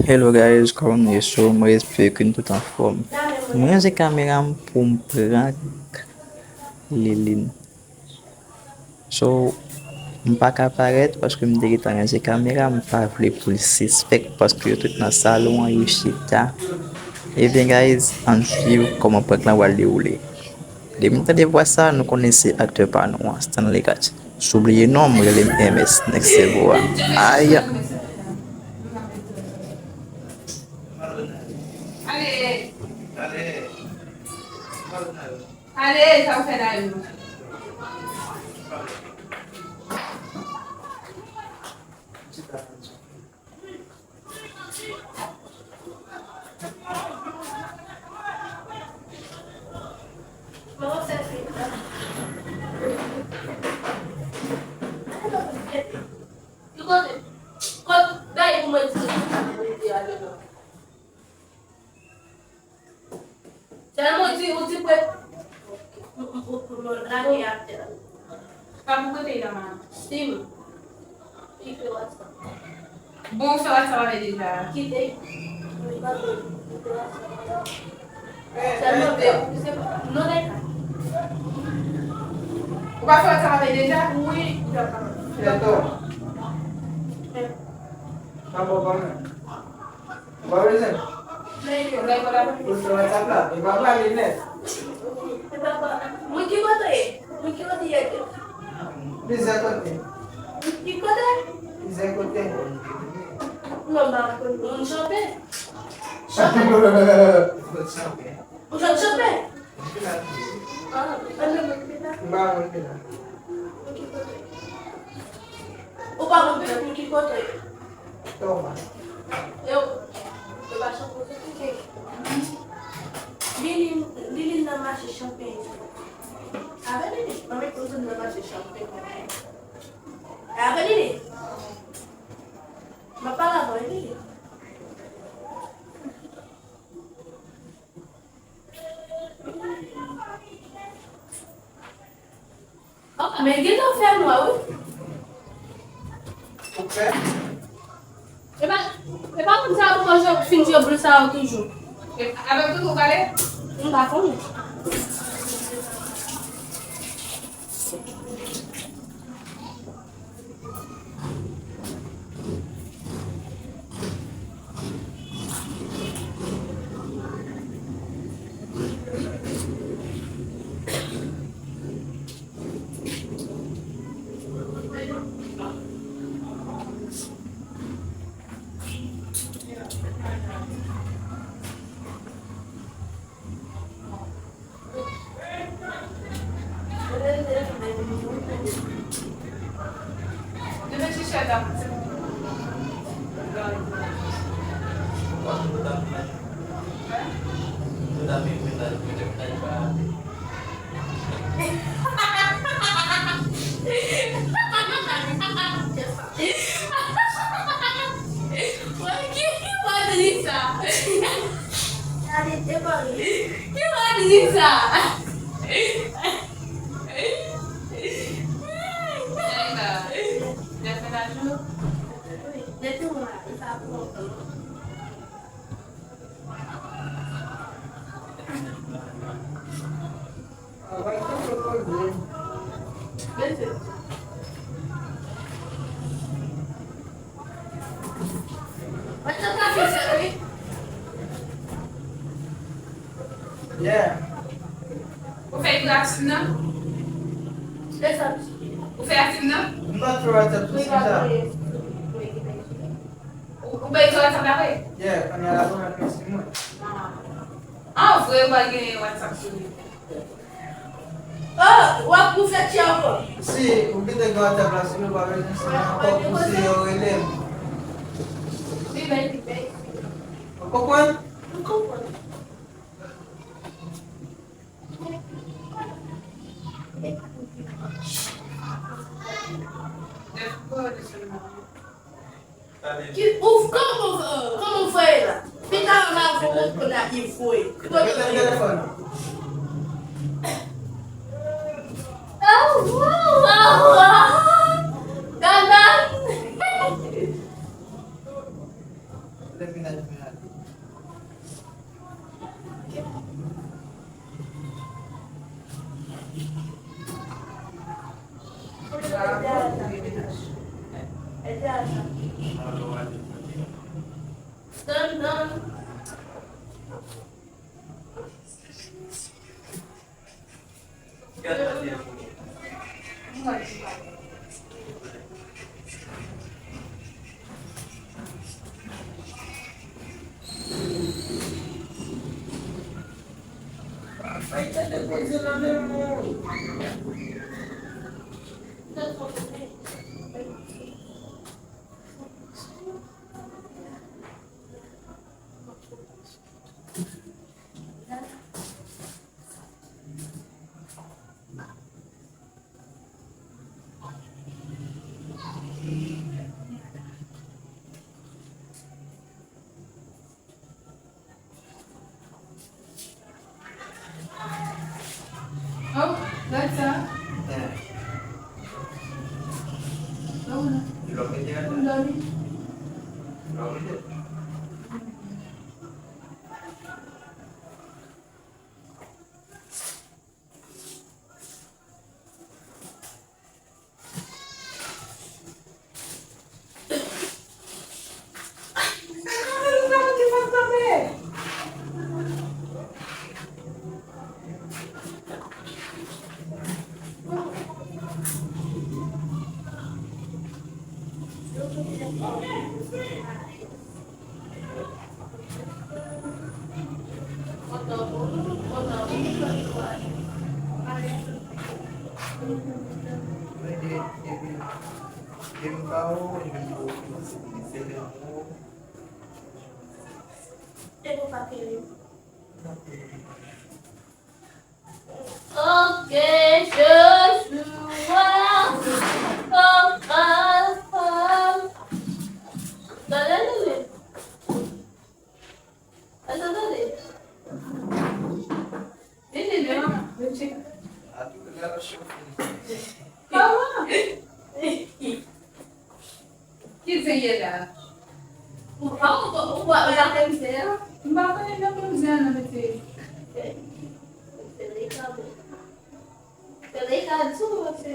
Hello guys, como eu sou, mas fico em toda forma. Mas a câmera um prank Lilin. So, mpaka aparece parce que me diga que essa câmera me parle pour le suspect parce que eu tô na sala onde eu chita. E bem guys, on suit como prank lá vai ler. De muita de voix não conhece acteur para não, estão ligados. Sobre o nome, ele é MS, next boa. Ai, Allez, allez, ça vous fait d'aller. Dai come il ti puoi lagi aja. Kamu ke tidak mana? Steam. Itu WhatsApp. Bom, seu WhatsApp vai deixar. Que tem. Você não vê, você não deixa. O WhatsApp vai deixar? Oui. Ya to. Apa banget? Baru ini. Udah WhatsApp lah. Di bawah ini. Mungkin kota ya? Mungkin kota ya? Bisa kote. Mungkin kota? Bisa kote. Não dá para um shopping. Um shopping? Ah, ano mo kita? Bangun kita. O bagulho pela mungkin kota ya? Toma. Eu baixo a coisa aqui. Lili na marcha champagne. Aga Lili, mamãe coisa na marcha champagne. Aga Lili. Mapala boy Lili. Oh, mais que tu fais moi, oui? O pé? É pas comme ça pour manger finir au ça toujours. Avec tout au calé? On va faire. Deve te chegar. Vai ter que fazer. Mas tu tá fazendo aí? Yeah. O feio da piscina? O feio da piscina? Not through WhatsApp precisa. O beijo vai saber aí? Yeah, kanya lagu na kisimu. Ah, o feio vai ganhar o WhatsApp. Ah, o apu fete algo. Si, ukita kwa WhatsApp la simu kwa wezi sana kwa kusi ya uelemu. Bem. Kwa kwan? Como foi lá? Fica lá, vou olhar que foi. Kita telepon. Dandan. Done, done. Oh, that's okay, Joshua. Come. Dale. Essa dali. Entendeu? Calma. Que senhora? O barco ainda não usando, você.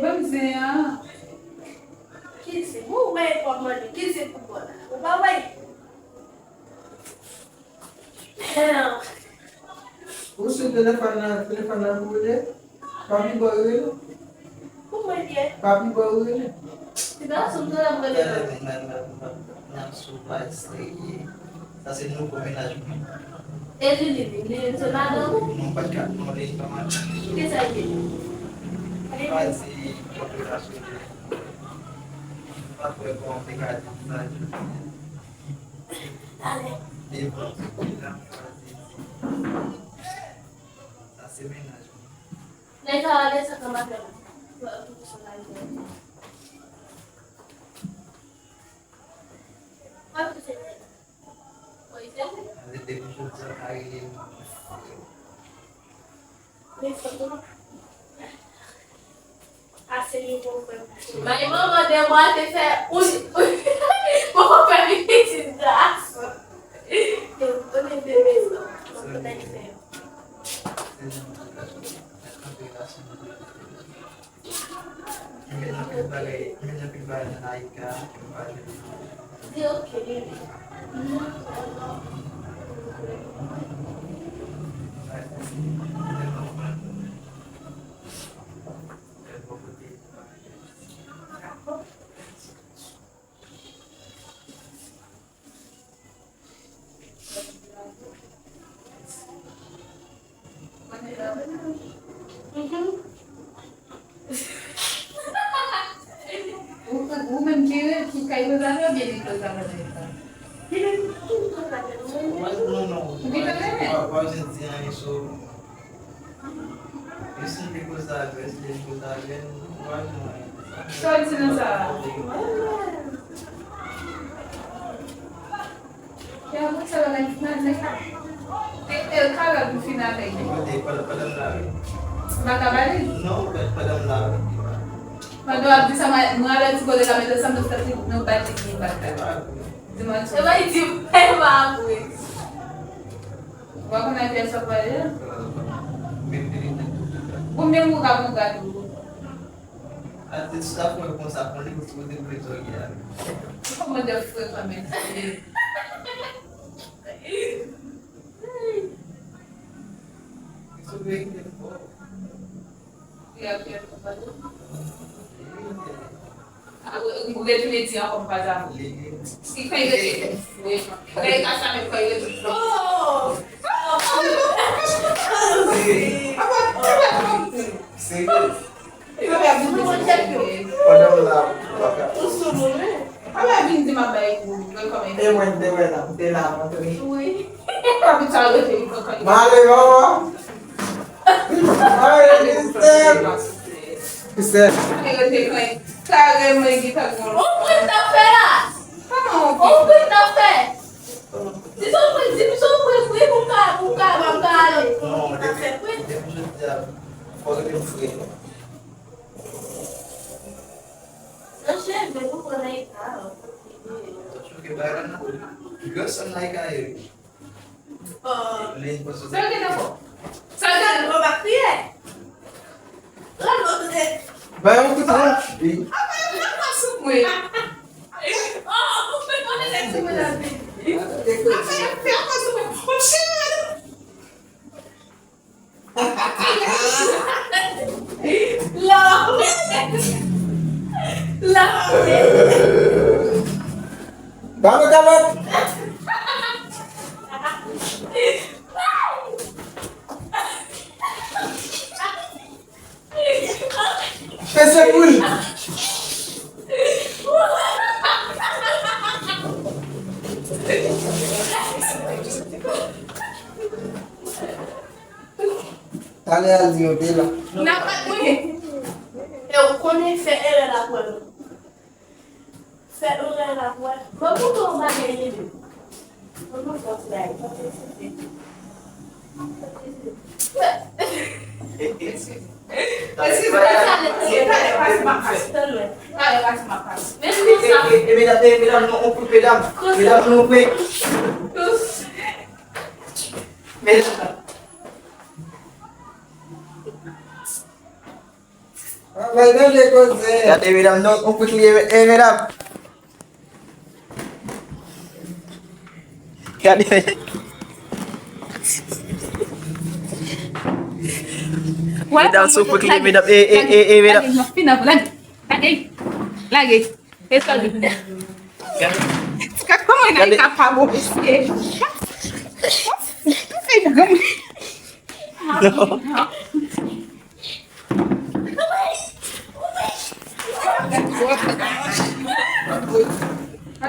Vamos ver, ah. Usul telefon boleh. Papi baru ni. Papi baru ni. Assim, não homenagem. Ele não nada. Não pode ficar com ele tomar. Que isso aqui? Quase população. Foi bom pegar devo fazer homenagem. Nessa dessa câmera. Devo juntar ele. Mas mamãe deu uma até vou para mim de braço. Eu tô nem bebendo. Não tem fé. Minha privada naik ke Dia okey. Woman dia kita ibu zara biar kita zara mereka. mas não Kita kan? pode dizer isso esse tipo de coisa não é Só ensinar sa. Ya aku salah lagi mana kan? Kalau di final lagi. pada lari Maka balik. não pada lari Quando abri sama mengalir sekolah kami tu sama sekali no balik ni bakal. Você vai desenvolver, Luiz. Vou comer essa parede. Vou me mudar tudo. Até se dá para começar a fazer com o depressor aqui. Como Deus foi para mim. Isso veio que depois. E a que fazer? O dedo me tinha como fazer. Se fez ele. Daí caçar com ele. Oh! Sim. Olha lá. O sumo, né? a vinha de uma bem. Eu entendo, não tem nada. Ui. Para bichar o dedo. Vale, vamos. Isso é. Caga, mãe, que tá com. Quinta-feira! Ou quinta-feira! Se só não foi com cara. Não, depois já folga que eu fui. Eu chego, eu vou conectar. Acho que vai na gostam naik air. Lain pasal. Sabe que não vou? Sabe que eu vou bater? Lá no outro dedo. Vai um que tá. Masuk gue. Oh, foi quando ele é segurado. Lá. Bangun kawan. Pesakul. Tali alzinho dela. Eu conheci ele na rua. Ele na rua. Vamos tomar ele. Vamos mostrar. Jadi Miram no umpuk liye Miram. Jadi Miram umpuk liye Miram Miram. Pindah lagi. Itu lagi. Sekarang kamu naik kapal bos.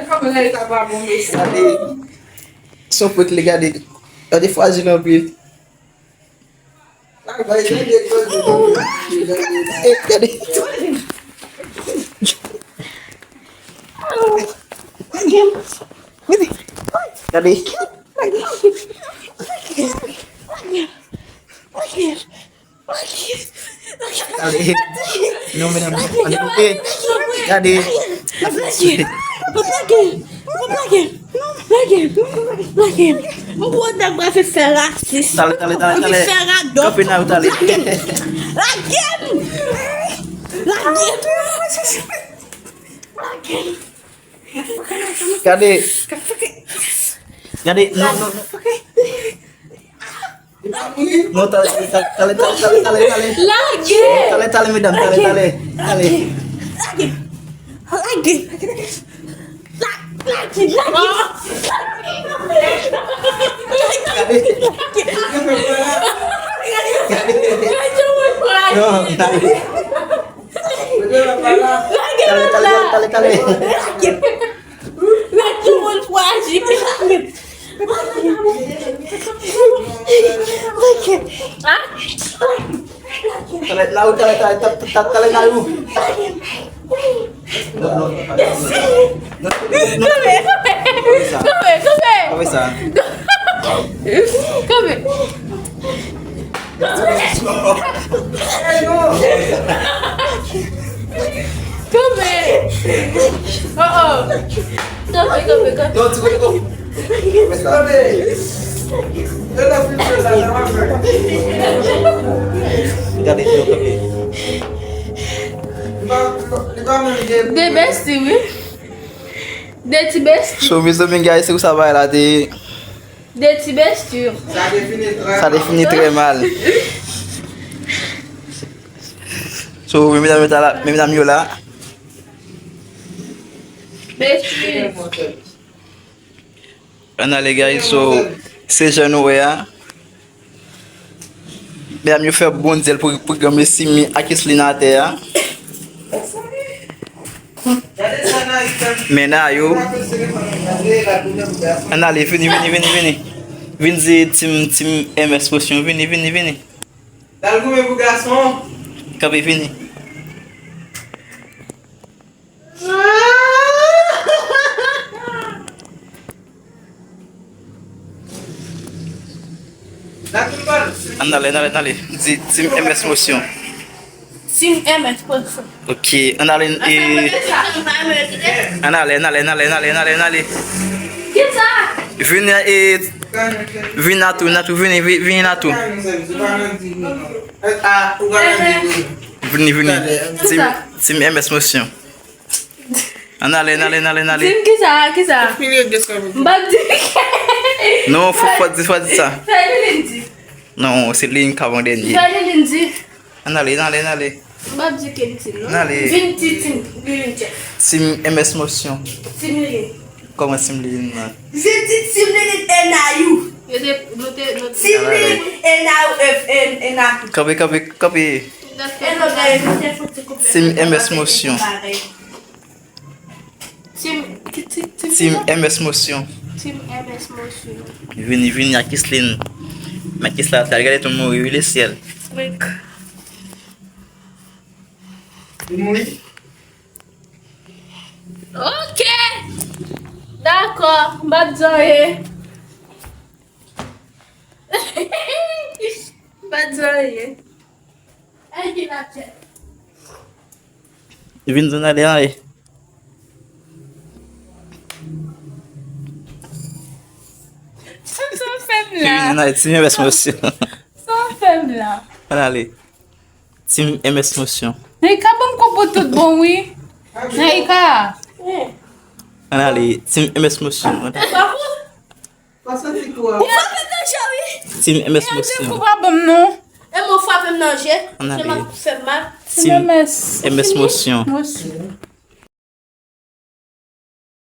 Kamu naik kapal bos. Jadi umpuk liye jadi faz no bil. Jadi Jadi Kali no Miram. Jadi Vou botar pra ferrar. Tali. Kopi na tali. Jadi no. No tali Miram tali. No tali. Tali. Tali laut tali laut. Come. Bisa. Come. Come. Oh. Non, tu connais pas. Mais eu não fui pensar na marca. Regardez, eu também. Des besties, oui. Des petits besties. So, meus amigos, aí você vai lá de... Des petits besties. Ça définit très mal. So, mes amis là. Besties. On a les gars, so, c'est jeune ouais. Mes amis fait bon Dieu pour programmer Simi à Kislina terre. Maintenant, yo. On a les vini. Vini team MS Potion, vini. Dá algum meu garçom? Acabei vini. Andale. Team MS Motion. Sim, é mais posso. Ok, andale. Andale. Que tá? Vini na tu, vini na tu. Ah, o garantido. Vini. Team MS Motion. Andale. Sim, que tá? Mbadi. Non, faut pas dire ça. Fais Lindsay. Non, c'est ligne qu'avant dernier. Fais Lindsay. Andale. Mbadi Kentin, non? Allez. Vinti, Vinti. Team MS Motion. Simili. Comment Simline? Vinti Simili NIU. Simili NIU. Copy. Team MS Motion. Team MS Motion. Team MS Motion. Vini à Kisline. Ma Kisla, t'as regardé ton mot, il est ciel. Oui. Ok. D'accord. Badzoye. Badzoye. Allez, la tête. Vini, allez. Sou faible là. Vini, Team MS Motion. Sou faible là. Allez. Team MS Motion. Hey, acabamos com tudo bom, oui? Hey, cá. Allez, Team MS Motion. Passa de tua. Team MS Não Motion. vamos, não. Eu vou fazer manger. Allez. Je m'en fais mal. Team MS Motion. Motion.